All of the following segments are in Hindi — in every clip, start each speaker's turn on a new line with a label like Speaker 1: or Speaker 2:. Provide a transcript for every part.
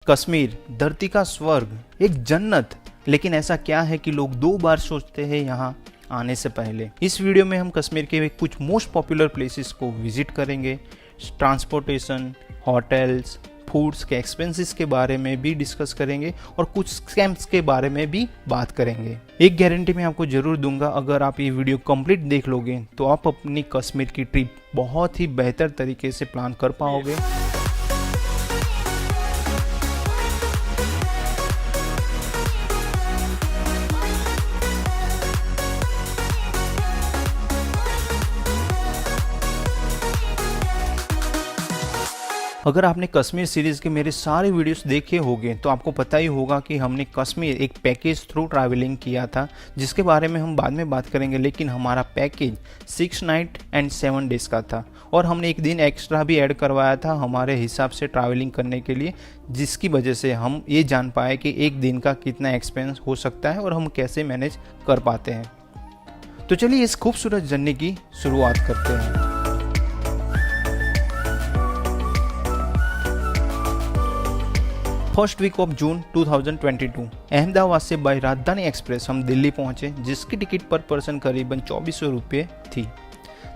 Speaker 1: कश्मीर धरती का स्वर्ग, एक जन्नत। लेकिन ऐसा क्या है कि लोग 2 बार सोचते हैं यहाँ आने से पहले। इस वीडियो में हम कश्मीर के कुछ मोस्ट पॉपुलर प्लेसेस को विजिट करेंगे, ट्रांसपोर्टेशन, होटल्स, फूड्स के एक्सपेंसेस के बारे में भी डिस्कस करेंगे और कुछ स्कैम्स के बारे में भी बात करेंगे। एक गारंटी मैं आपको जरूर दूंगा, अगर आप ये वीडियो कंप्लीट देख लोगे तो आप अपनी कश्मीर की ट्रिप बहुत ही बेहतर तरीके से प्लान कर पाओगे। अगर आपने कश्मीर सीरीज़ के मेरे सारे वीडियोस देखे होंगे तो आपको पता ही होगा कि हमने कश्मीर एक पैकेज थ्रू ट्रैवलिंग किया था, जिसके बारे में हम बाद में बात करेंगे। लेकिन हमारा पैकेज 6 नाइट एंड 7 डेज़ का था और हमने एक दिन एक्स्ट्रा भी ऐड करवाया था हमारे हिसाब से ट्रैवलिंग करने के लिए, जिसकी वजह से हम ये जान पाए कि एक दिन का कितना एक्सपेंस हो सकता है और हम कैसे मैनेज कर पाते हैं। तो चलिए इस खूबसूरत जर्नी की शुरुआत करते हैं। First week of June 2022 Ahmedabad से बाय राजधानी एक्सप्रेस हम दिल्ली पहुंचे, जिसकी टिकट पर पर्सन करीबन 2400 रुपये थी।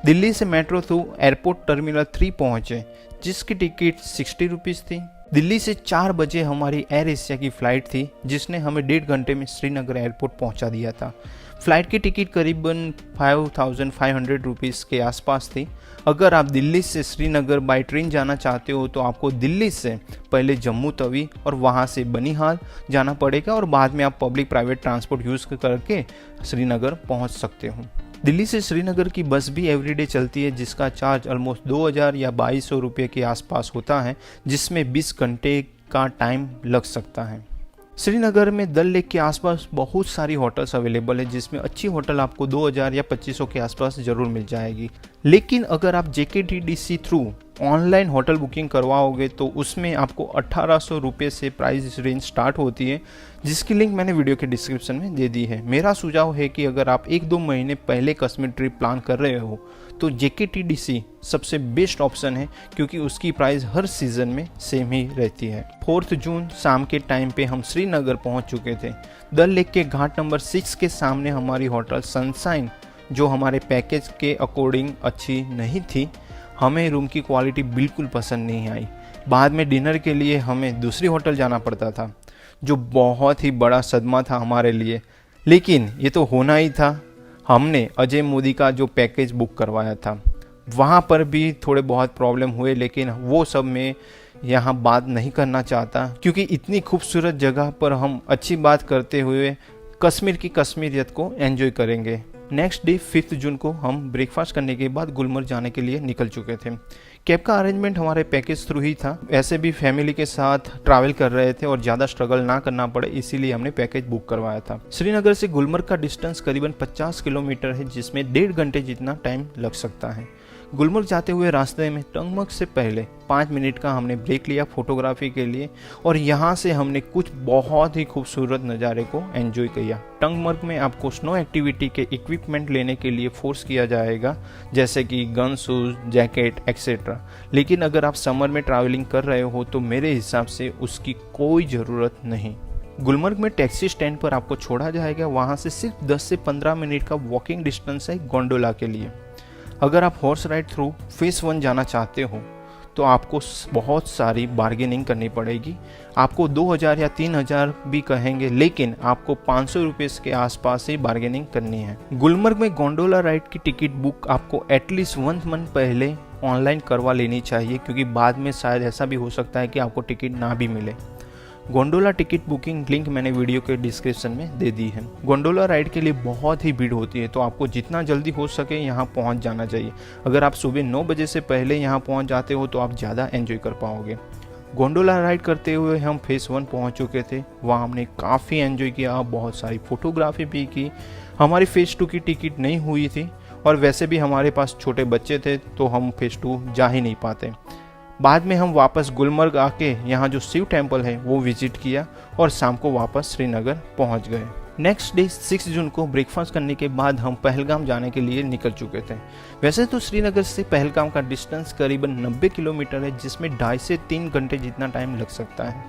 Speaker 1: दिल्ली से मेट्रो थ्रू एयरपोर्ट टर्मिनल 3 पहुंचे, जिसकी टिकट 60 रुपीज़ थी। दिल्ली से 4 बजे हमारी एयर एशिया की फ़्लाइट थी, जिसने हमें 1.5 घंटे में श्रीनगर एयरपोर्ट पहुंचा दिया था। फ़्लाइट की टिकट करीबन 5500 रुपीज़ के आसपास थी। अगर आप दिल्ली से श्रीनगर बाय ट्रेन जाना चाहते हो तो आपको दिल्ली से पहले जम्मू तवी और वहां से बनिहाल जाना पड़ेगा और बाद में आप पब्लिक प्राइवेट ट्रांसपोर्ट यूज़ करके श्रीनगर पहुंच सकते हो। दिल्ली से श्रीनगर की बस भी एवरीडे चलती है, जिसका चार्ज ऑलमोस्ट 2000 या 2200 रुपये के आसपास होता है, जिसमें 20 घंटे का टाइम लग सकता है। श्रीनगर में डल लेक के आसपास बहुत सारी होटल्स अवेलेबल है, जिसमें अच्छी होटल आपको 2000 या 2500 के आसपास ज़रूर मिल जाएगी। लेकिन अगर आप JKTDC through online hotel booking करवाओगे तो उसमें आपको 1800 रुपये से प्राइस रेंज स्टार्ट होती है, जिसकी लिंक मैंने वीडियो के डिस्क्रिप्शन में दे दी है। मेरा सुझाव है कि अगर आप 1-2 महीने पहले कश्मीर ट्रिप प्लान कर रहे हो तो JKTDC सबसे बेस्ट ऑप्शन है, क्योंकि उसकी प्राइस हर सीज़न में सेम ही रहती है। 4 जून शाम के टाइम पे हम श्रीनगर पहुंच चुके थे। डल लेक के घाट नंबर 6 के सामने हमारी होटल सनशाइन, जो हमारे पैकेज के अकॉर्डिंग अच्छी नहीं थी, हमें रूम की क्वालिटी बिल्कुल पसंद नहीं आई। बाद में डिनर के लिए हमें दूसरी होटल जाना पड़ता था, जो बहुत ही बड़ा सदमा था हमारे लिए। लेकिन ये तो होना ही था, हमने अजय मोदी का जो पैकेज बुक करवाया था वहाँ पर भी थोड़े बहुत प्रॉब्लम हुए, लेकिन वो सब मैं यहाँ बात नहीं करना चाहता, क्योंकि इतनी खूबसूरत जगह पर हम अच्छी बात करते हुए कश्मीर की कश्मीरियत को एंजॉय करेंगे। नेक्स्ट डे 5 जून को हम ब्रेकफास्ट करने के बाद गुलमर्ग जाने के लिए निकल चुके थे। कैब का अरेंजमेंट हमारे पैकेज थ्रू ही था, ऐसे भी फैमिली के साथ ट्रैवल कर रहे थे और ज़्यादा स्ट्रगल ना करना पड़े, इसीलिए हमने पैकेज बुक करवाया था। श्रीनगर से गुलमर्ग का डिस्टेंस करीबन 50 किलोमीटर है, जिसमें 1.5 घंटे जितना टाइम लग सकता है। गुलमर्ग जाते हुए रास्ते में टंगमर्ग से पहले 5 मिनट का हमने ब्रेक लिया फोटोग्राफी के लिए, और यहाँ से हमने कुछ बहुत ही खूबसूरत नज़ारे को एंजॉय किया। टंगमर्ग में आपको स्नो एक्टिविटी के इक्विपमेंट लेने के लिए फोर्स किया जाएगा, जैसे कि गन, शूज़, जैकेट एक्सेट्रा। लेकिन अगर आप समर में ट्रैवलिंग कर रहे हो तो मेरे हिसाब से उसकी कोई ज़रूरत नहीं। गुलमर्ग में टैक्सी स्टैंड पर आपको छोड़ा जाएगा, वहाँ से सिर्फ 10 से 15 मिनट का वॉकिंग डिस्टेंस है गोंडोला के लिए। अगर आप हॉर्स राइड थ्रू फेस 1 जाना चाहते हो तो आपको बहुत सारी बार्गेनिंग करनी पड़ेगी। आपको 2000 या 3000 भी कहेंगे, लेकिन आपको 500 रुपये के आसपास ही बार्गेनिंग करनी है। गुलमर्ग में गोंडोला राइड की टिकट बुक आपको एटलीस्ट 1 मंथ पहले ऑनलाइन करवा लेनी चाहिए, क्योंकि बाद में शायद ऐसा भी हो सकता है कि आपको टिकट ना भी मिले। गोंडोला टिकट बुकिंग लिंक मैंने वीडियो के डिस्क्रिप्शन में दे दी है। गोंडोला राइड के लिए बहुत ही भीड़ होती है, तो आपको जितना जल्दी हो सके यहाँ पहुँच जाना चाहिए। अगर आप सुबह 9 बजे से पहले यहाँ पहुँच जाते हो तो आप ज़्यादा एंजॉय कर पाओगे। गोंडोला राइड करते हुए हम फेस 1 पहुँच चुके थे, वहाँ हमने काफ़ी एंजॉय किया, बहुत सारी फोटोग्राफी भी की। हमारी फेस 2 की टिकट नहीं हुई थी, और वैसे भी हमारे पास छोटे बच्चे थे तो हम फेस 2 जा ही नहीं पाते। बाद में हम वापस गुलमर्ग आके यहाँ जो शिव टेम्पल है वो विजिट किया और शाम को वापस श्रीनगर पहुँच गए। नेक्स्ट डे 6 जून को ब्रेकफास्ट करने के बाद हम पहलगाम जाने के लिए निकल चुके थे। वैसे तो श्रीनगर से पहलगाम का डिस्टेंस करीबन 90 किलोमीटर है, जिसमें 2.5 से 3 घंटे जितना टाइम लग सकता है।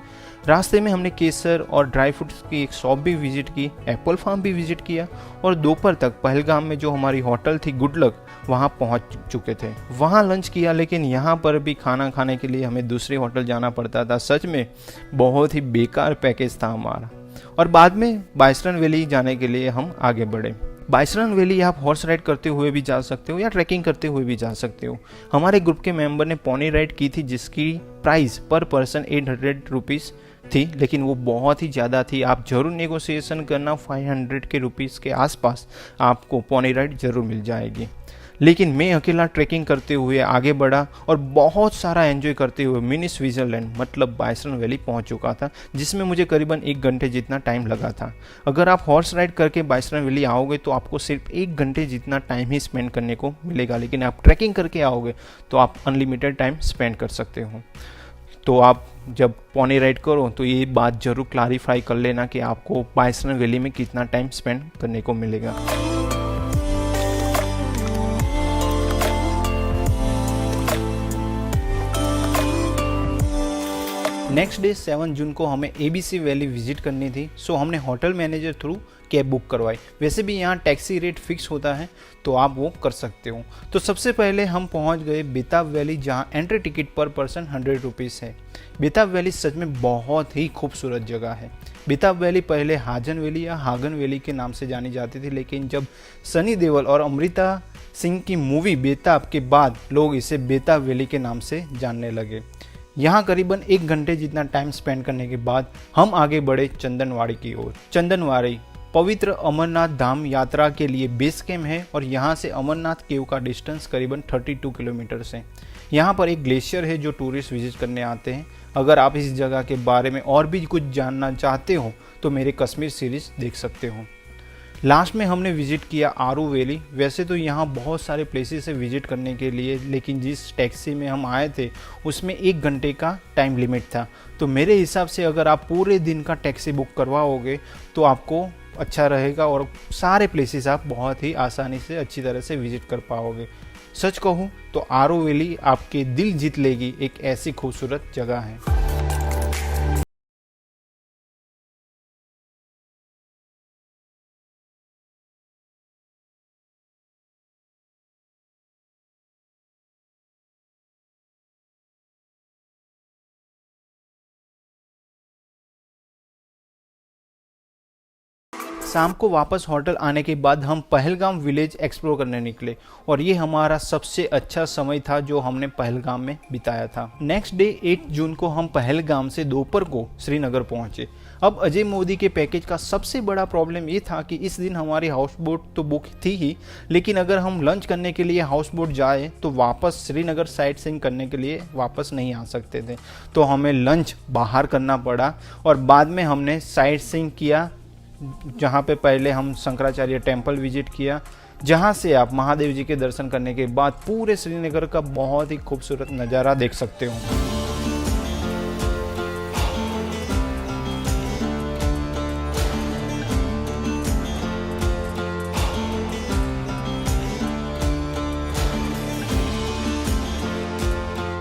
Speaker 1: रास्ते में हमने केसर और ड्राई फ्रूट्स की एक शॉप भी विजिट की, एप्पल फार्म भी विजिट किया और दोपहर तक पहलगाम में जो हमारी होटल थी गुड लक, वहाँ पहुँच चुके थे। वहाँ लंच किया, लेकिन यहाँ पर भी खाना खाने के लिए हमें दूसरी होटल जाना पड़ता था। सच में बहुत ही बेकार पैकेज था हमारा। और बाद में बाइसरन वैली जाने के लिए हम आगे बढ़े। बाइसरन वैली आप हॉर्स राइड करते हुए भी जा सकते हो या ट्रैकिंग करते हुए भी जा सकते हो। हमारे ग्रुप के मेंबर ने पोनी राइड की थी जिसकी प्राइस पर पर्सन 800 रुपीज़ थी, लेकिन वो बहुत ही ज़्यादा थी। आप जरूर नेगोशिएशन करना, 500 के रुपीज़ के आसपास आपको पोनी राइड ज़रूर मिल जाएगी। लेकिन मैं अकेला ट्रैकिंग करते हुए आगे बढ़ा और बहुत सारा एंजॉय करते हुए मिनी स्विट्ज़रलैंड मतलब बाइसरन वैली पहुंच चुका था, जिसमें मुझे करीबन 1 घंटे जितना टाइम लगा था। अगर आप हॉर्स राइड करके बाइसरन वैली आओगे तो आपको सिर्फ 1 घंटे जितना टाइम ही स्पेंड करने को मिलेगा, लेकिन आप ट्रैकिंग करके आओगे तो आप अनलिमिटेड टाइम स्पेंड कर सकते हो। तो आप जब पोनी राइड करो तो ये बात ज़रूर क्लैरिफाई कर लेना कि आपको बाइसरन वैली में कितना टाइम स्पेंड करने को मिलेगा। नेक्स्ट डे 7 जून को हमें ABC वैली विजिट करनी थी, सो हमने hotel manager through cab book करवाई। वैसे भी यहाँ टैक्सी रेट फिक्स होता है तो आप वो कर सकते हो। तो सबसे पहले हम पहुँच गए बेताब वैली, जहाँ एंट्री टिकट पर पर्सन 100 रुपीज़ है। बेताब वैली सच में बहुत ही खूबसूरत जगह है। बेताब वैली पहले हाजन वैली या हागन वैली के नाम से जानी जाती थी, लेकिन जब सनी देओल और अमृता सिंह की मूवी बेताब के बाद लोग इसे बेताब वैली के नाम से जानने लगे। यहाँ करीबन 1 घंटे जितना टाइम स्पेंड करने के बाद हम आगे बढ़े चंदनवाड़ी की ओर। चंदनवाड़ी पवित्र अमरनाथ धाम यात्रा के लिए बेस कैम्प है और यहाँ से अमरनाथ केव का डिस्टेंस करीबन 32 किलोमीटर है। यहाँ पर एक ग्लेशियर है जो टूरिस्ट विजिट करने आते हैं। अगर आप इस जगह के बारे में और भी कुछ जानना चाहते हो तो मेरे कश्मीर सीरीज देख सकते हो। लास्ट में हमने विजिट किया आरू वैली। वैसे तो यहाँ बहुत सारे प्लेसेस है विजिट करने के लिए, लेकिन जिस टैक्सी में हम आए थे उसमें 1 घंटे का टाइम लिमिट था। तो मेरे हिसाब से अगर आप पूरे दिन का टैक्सी बुक करवाओगे तो आपको अच्छा रहेगा और सारे प्लेसेस आप बहुत ही आसानी से अच्छी तरह से विजिट कर पाओगे। सच कहूँ तो आरू वैली आपके दिल जीत लेगी, एक ऐसी खूबसूरत जगह है। शाम को वापस होटल आने के बाद हम पहलगाम विलेज एक्सप्लोर करने निकले और ये हमारा सबसे अच्छा समय था जो हमने पहलगाम में बिताया था। नेक्स्ट डे 8 जून को हम पहलगाम से दोपहर को श्रीनगर पहुंचे। अब अजय मोदी के पैकेज का सबसे बड़ा प्रॉब्लम ये था कि इस दिन हमारी हाउस बोट तो बुक थी ही, लेकिन अगर हम लंच करने के लिए हाउस बोट जाए तो वापस श्रीनगर साइट सीइंग करने के लिए वापस नहीं आ सकते थे। तो हमें लंच बाहर करना पड़ा और बाद में हमने साइट सीइंग किया, जहाँ पे पहले हम शंकराचार्य टेम्पल विजिट किया, जहाँ से आप महादेव जी के दर्शन करने के बाद पूरे श्रीनगर का बहुत ही खूबसूरत नज़ारा देख सकते हो।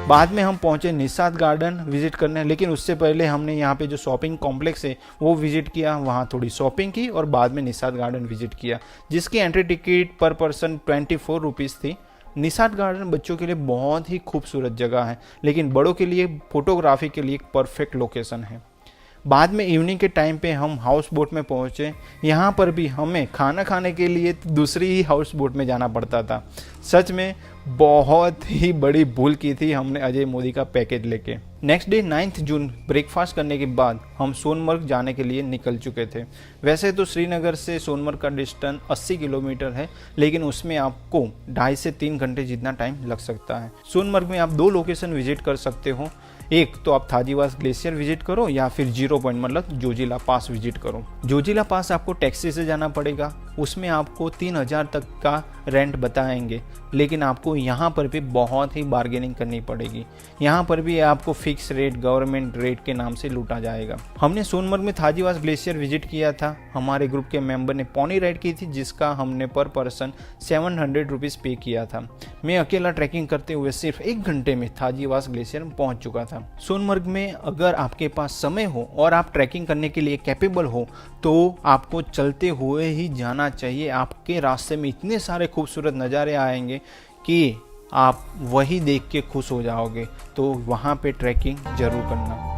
Speaker 1: बाद में हम पहुंचे निषाद गार्डन विजिट करने, लेकिन उससे पहले हमने यहाँ पे जो शॉपिंग कॉम्प्लेक्स है वो विजिट किया, वहाँ थोड़ी शॉपिंग की और बाद में निषाद गार्डन विजिट किया, जिसकी एंट्री टिकट पर पर्सन 24 रुपीज़ थी। निषाद गार्डन बच्चों के लिए बहुत ही खूबसूरत जगह है, लेकिन बड़ों के लिए फोटोग्राफी के लिए एक परफेक्ट लोकेशन है। बाद में इवनिंग के टाइम पे हम हाउस बोट में पहुँचे। यहाँ पर भी हमें खाना खाने के लिए दूसरी ही हाउस बोट में जाना पड़ता था। सच में बहुत ही बड़ी भूल की थी हमने अजय मोदी का पैकेज लेके। नेक्स्ट डे 9 जून ब्रेकफास्ट करने के बाद हम सोनमर्ग जाने के लिए निकल चुके थे। वैसे तो श्रीनगर से सोनमर्ग का डिस्टेंस 80 किलोमीटर है, लेकिन उसमें आपको 2.5 से 3 घंटे जितना टाइम लग सकता है। सोनमर्ग में आप 2 लोकेशन विजिट कर सकते हो। एक तो आप थाजीवास ग्लेशियर विजिट करो या फिर 0 पॉइंट मतलब जोजिला पास विजिट करो। जोजिला पास आपको टैक्सी से जाना पड़ेगा, उसमें आपको 3000 तक का रेंट बताएंगे, लेकिन आपको यहाँ पर भी बहुत ही बार्गेनिंग करनी पड़ेगी। यहाँ पर भी आपको फिक्स रेट गवर्नमेंट रेट के नाम से लूटा जाएगा। हमने सोनमर्ग में थाजीवास ग्लेशियर विजिट किया था। हमारे ग्रुप के मेंबर ने पोनी राइड की थी, जिसका हमने पर पर्सन 700 रुपीज़ पे किया था। मैं अकेला ट्रैकिंग करते हुए सिर्फ 1 घंटे में थाजीवास ग्लेशियर पहुँच चुका था। सोनमर्ग में अगर आपके पास समय हो और आप ट्रैकिंग करने के लिए कैपेबल हो तो आपको चलते हुए ही जाना चाहिए। आपके रास्ते में इतने सारे खूबसूरत नज़ारे आएंगे कि आप वही देख के खुश हो जाओगे। तो वहाँ पे ट्रैकिंग ज़रूर करना।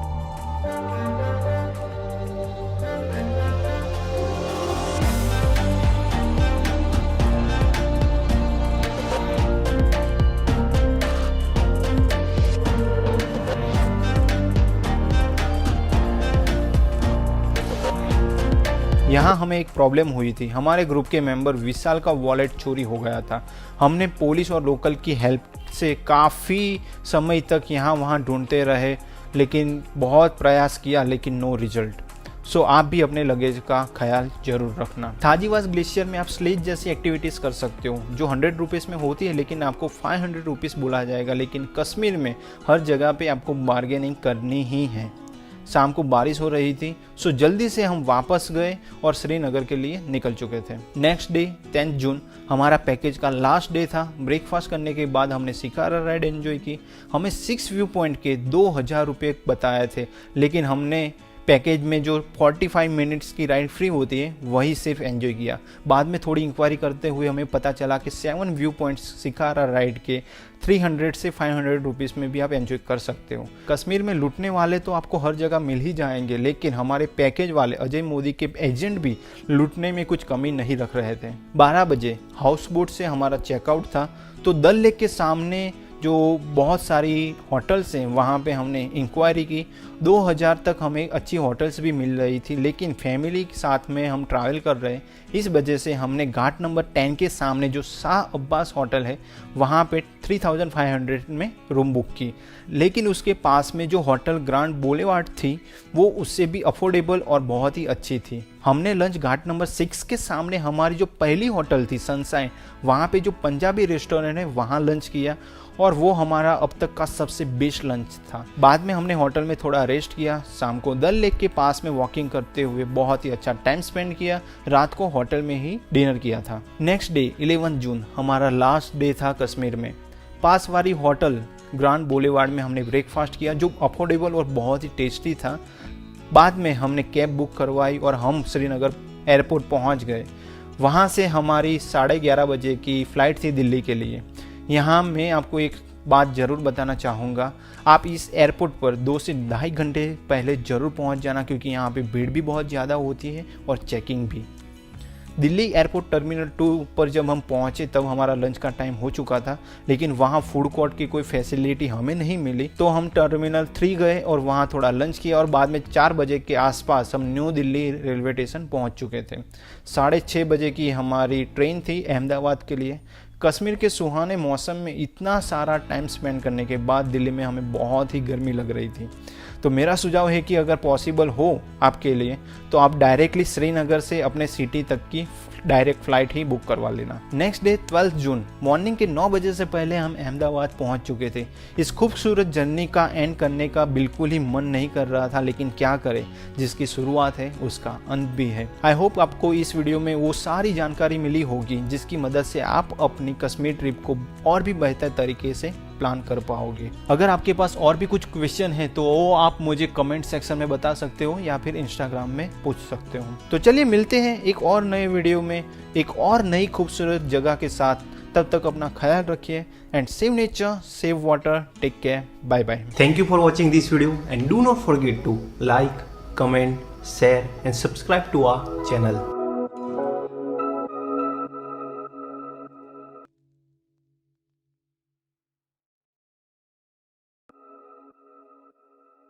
Speaker 1: यहाँ हमें एक प्रॉब्लम हुई थी। हमारे ग्रुप के मेंबर विशाल का वॉलेट चोरी हो गया था। हमने पुलिस और लोकल की हेल्प से काफ़ी समय तक यहाँ वहाँ ढूंढते रहे, लेकिन बहुत प्रयास किया लेकिन नो रिजल्ट। सो आप भी अपने लगेज का ख्याल जरूर रखना। थाजीवास ग्लेशियर में आप स्लेज जैसी एक्टिविटीज़ कर सकते हो जो 100 रुपीज़ में होती है, लेकिन आपको 500 रुपीज़ बोला जाएगा। लेकिन कश्मीर में हर जगह पे आपको बार्गेनिंग करनी ही है। शाम को बारिश हो रही थी, सो जल्दी से हम वापस गए और श्रीनगर के लिए निकल चुके थे। नेक्स्ट डे 10 जून हमारा पैकेज का लास्ट डे था। ब्रेकफास्ट करने के बाद हमने शिकारा राइड एंजॉय की। हमें 6 व्यू पॉइंट के 2000 रुपये बताए थे, लेकिन हमने पैकेज में जो 45 मिनट्स की राइड फ्री होती है वही सिर्फ एंजॉय किया। बाद में थोड़ी इंक्वायरी करते हुए हमें पता चला कि 7 व्यू पॉइंट्स शिकारा राइड के 300 से 500 रुपीज़ में भी आप एंजॉय कर सकते हो। कश्मीर में लूटने वाले तो आपको हर जगह मिल ही जाएंगे, लेकिन हमारे पैकेज वाले अजय मोदी के एजेंट भी लूटने में कुछ कमी नहीं रख रहे थे। 12 बजे हाउस बोट से हमारा चेकआउट था, तो डल लेक के सामने जो बहुत सारी होटल्स हैं वहाँ पे हमने इंक्वायरी की। 2000 तक हमें अच्छी होटल्स भी मिल रही थी, लेकिन फैमिली के साथ में हम ट्रैवल कर रहे, इस वजह से हमने घाट नंबर 10 के सामने जो शाह अब्बास होटल है वहाँ पे 3500 में रूम बुक की। लेकिन उसके पास में जो होटल ग्रांड बोलेवार्ड थी वो उससे भी अफोर्डेबल और बहुत ही अच्छी थी। हमने लंच घाट नंबर 6 के सामने हमारी जो पहली होटल थी सनशाइन, वहाँ पे जो पंजाबी रेस्टोरेंट है वहाँ लंच किया और वो हमारा अब तक का सबसे बेस्ट लंच था। बाद में हमने होटल में थोड़ा रेस्ट किया। शाम को डल लेक के पास में वॉकिंग करते हुए बहुत ही अच्छा टाइम स्पेंड किया। रात को होटल में ही डिनर किया था। नेक्स्ट डे 11 जून हमारा लास्ट डे था कश्मीर में। पास वाली होटल ग्रांड बोलेवार्ड में हमने ब्रेकफास्ट किया जो अफोर्डेबल और बहुत ही टेस्टी था। बाद में हमने कैब बुक करवाई और हम श्रीनगर एयरपोर्ट पहुंच गए। वहां से हमारी 11:30 बजे की फ़्लाइट थी दिल्ली के लिए। यहाँ मैं आपको एक बात ज़रूर बताना चाहूँगा, आप इस एयरपोर्ट पर 2 से 2.5 घंटे पहले ज़रूर पहुँच जाना, क्योंकि यहाँ पे भीड़ भी बहुत ज़्यादा होती है और चेकिंग भी। दिल्ली एयरपोर्ट टर्मिनल 2 पर जब हम पहुंचे तब हमारा लंच का टाइम हो चुका था, लेकिन वहां फूड कोर्ट की कोई फैसिलिटी हमें नहीं मिली। तो हम टर्मिनल 3 गए और वहां थोड़ा लंच किया और बाद में 4 बजे के आसपास हम न्यू दिल्ली रेलवे स्टेशन पहुंच चुके थे। 6:30 बजे की हमारी ट्रेन थी अहमदाबाद के लिए। कश्मीर के सुहाने मौसम में इतना सारा टाइम स्पेंड करने के बाद दिल्ली में हमें बहुत ही गर्मी लग रही थी। तो मेरा सुझाव है कि अगर पॉसिबल हो आपके लिए तो आप डायरेक्टली श्रीनगर से अपने सिटी तक की डायरेक्ट फ्लाइट ही बुक करवा लेना। नेक्स्ट डे 12 जून मॉर्निंग के 9 बजे से पहले हम अहमदाबाद पहुंच चुके थे। इस खूबसूरत जर्नी का एंड करने का बिल्कुल ही मन नहीं कर रहा था, लेकिन क्या करें, जिसकी शुरुआत है उसका अंत भी है। आई होप आपको इस वीडियो में वो सारी जानकारी मिली होगी जिसकी मदद से आप अपनी कश्मीर ट्रिप को और भी बेहतर तरीके से प्लान कर पाओगे। अगर आपके पास और भी कुछ क्वेश्चन है तो वो आप मुझे कमेंट सेक्शन में बता सकते हो या फिर इंस्टाग्राम में पूछ सकते हो। तो चलिए मिलते हैं एक और नए वीडियो में एक और नई खूबसूरत जगह के साथ। तब तक अपना ख्याल रखिए and save nature, save water, take care, bye bye.
Speaker 2: Thank you for watching this video and do not forget to like, comment, share and subscribe to our channel.